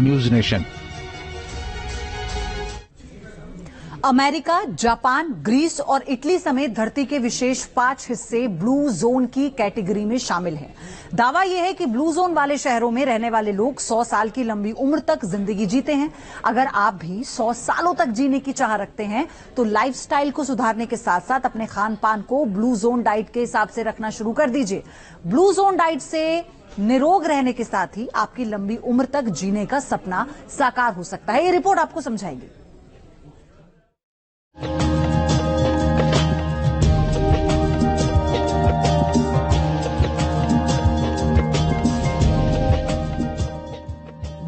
News Nation. America, Japan, Greece और Italy समेत धरती के विशेष 5 हिस्से ब्लू जोन की कैटेगरी में शामिल हैं। दावा यह है कि ब्लू जोन वाले शहरों में रहने वाले लोग 100 साल की लंबी उम्र तक जिंदगी जीते हैं। अगर आप भी 100 सालों तक जीने की चाह रखते हैं तो लाइफस्टाइल को सुधारने के साथ साथ अपने खान पान को ब्लू जोन डाइट के हिसाब से रखना शुरू कर दीजिए। ब्लू जोन डाइट से निरोग रहने के साथ ही आपकी लंबी उम्र तक जीने का सपना साकार हो सकता है। ये रिपोर्ट आपको समझाएगी।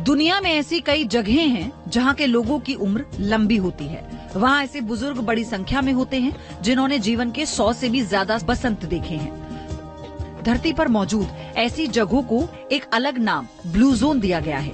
दुनिया में ऐसी कई जगहें हैं जहां के लोगों की उम्र लंबी होती है। वहां ऐसे बुजुर्ग बड़ी संख्या में होते हैं जिन्होंने जीवन के 100 से भी ज्यादा बसंत देखे हैं। धरती पर मौजूद ऐसी जगहों को एक अलग नाम ब्लू जोन दिया गया है।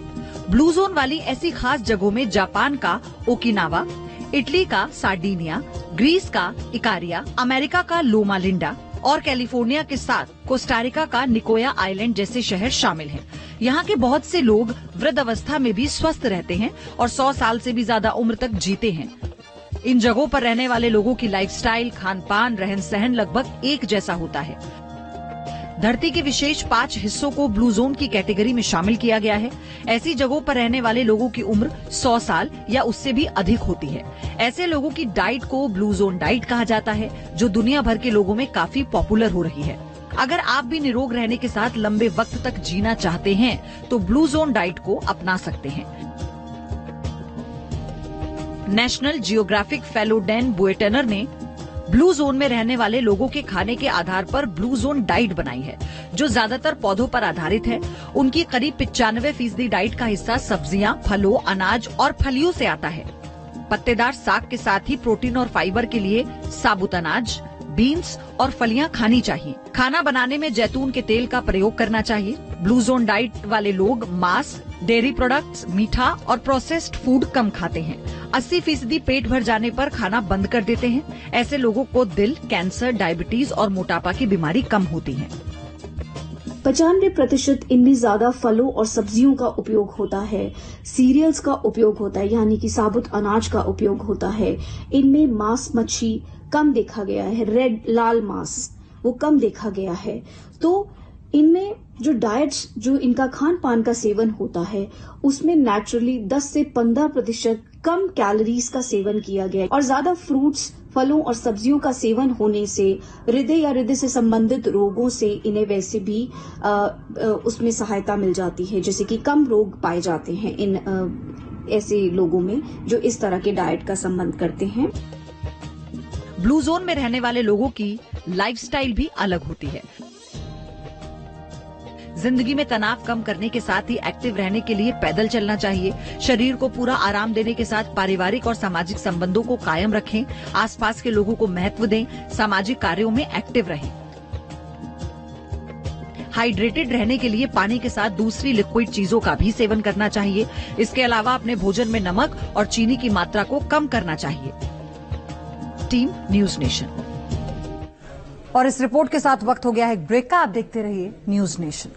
ब्लू जोन वाली ऐसी खास जगहों में जापान का ओकिनावा, इटली का सार्डिनिया, ग्रीस का इकारिया, अमेरिका का लोमा लिंडा और कैलिफोर्निया के साथ कोस्टारिका का निकोया आइलैंड जैसे शहर शामिल हैं। यहाँ के बहुत से लोग वृद्ध अवस्था में भी स्वस्थ रहते हैं और 100 साल से भी ज्यादा उम्र तक जीते हैं। इन जगहों पर रहने वाले लोगों की लाइफस्टाइल, खान पान, रहन सहन लगभग एक जैसा होता है। धरती के विशेष 5 हिस्सों को ब्लू जोन की कैटेगरी में शामिल किया गया है। ऐसी जगहों पर रहने वाले लोगों की उम्र 100 साल या उससे भी अधिक होती है। ऐसे लोगों की डाइट को ब्लू जोन डाइट कहा जाता है, जो दुनिया भर के लोगों में काफी पॉपुलर हो रही है। अगर आप भी निरोग रहने के साथ लंबे वक्त तक जीना चाहते हैं तो ब्लू जोन डाइट को अपना सकते हैं। नेशनल जियोग्राफिक फेलो डैन बुएटनर ने ब्लू जोन में रहने वाले लोगों के खाने के आधार पर ब्लू जोन डाइट बनाई है, जो ज्यादातर पौधों पर आधारित है। उनकी करीब 95% डाइट का हिस्सा सब्जियां, फलों, अनाज और फलियों से आता है। पत्तेदार साग के साथ ही प्रोटीन और फाइबर के लिए साबुत अनाज, बीन्स और फलियां खानी चाहिए। खाना बनाने में जैतून के तेल का प्रयोग करना चाहिए। ब्लू जोन डाइट वाले लोग मांस, डेयरी प्रोडक्ट्स, मीठा और प्रोसेस्ड फूड कम खाते हैं। 80% पेट भर जाने पर खाना बंद कर देते हैं। ऐसे लोगों को दिल, कैंसर, डायबिटीज और मोटापा की बीमारी कम होती है। 95% इनमें ज्यादा फलों और सब्जियों का उपयोग होता है, सीरियल्स का उपयोग होता है, यानी कि साबुत अनाज का उपयोग होता है। इनमें मांस मच्छी कम देखा गया है, रेड लाल मांस वो कम देखा गया है। तो इनमें जो डाइट्स, जो इनका खान पान का सेवन होता है, उसमें नेचुरली 10 से 15% कम कैलोरीज का सेवन किया गया है। और ज्यादा फ्रूट्स, फलों और सब्जियों का सेवन होने से हृदय या हृदय से संबंधित रोगों से इन्हें वैसे भी उसमें सहायता मिल जाती है, जैसे कि कम रोग पाए जाते हैं इन ऐसे लोगों में जो इस तरह के डाइट का संबंध करते हैं। ब्लू जोन में रहने वाले लोगों की लाइफस्टाइल भी अलग होती है। जिंदगी में तनाव कम करने के साथ ही एक्टिव रहने के लिए पैदल चलना चाहिए। शरीर को पूरा आराम देने के साथ पारिवारिक और सामाजिक संबंधों को कायम रखें। आसपास के लोगों को महत्व दें। सामाजिक कार्यों में एक्टिव रहें। हाइड्रेटेड रहने के लिए पानी के साथ दूसरी लिक्विड चीजों का भी सेवन करना चाहिए। इसके अलावा अपने भोजन में नमक और चीनी की मात्रा को कम करना चाहिए। Team news nation. और इस रिपोर्ट के साथ वक्त हो गया है ब्रेक का। आप देखते रहिए न्यूज नेशन।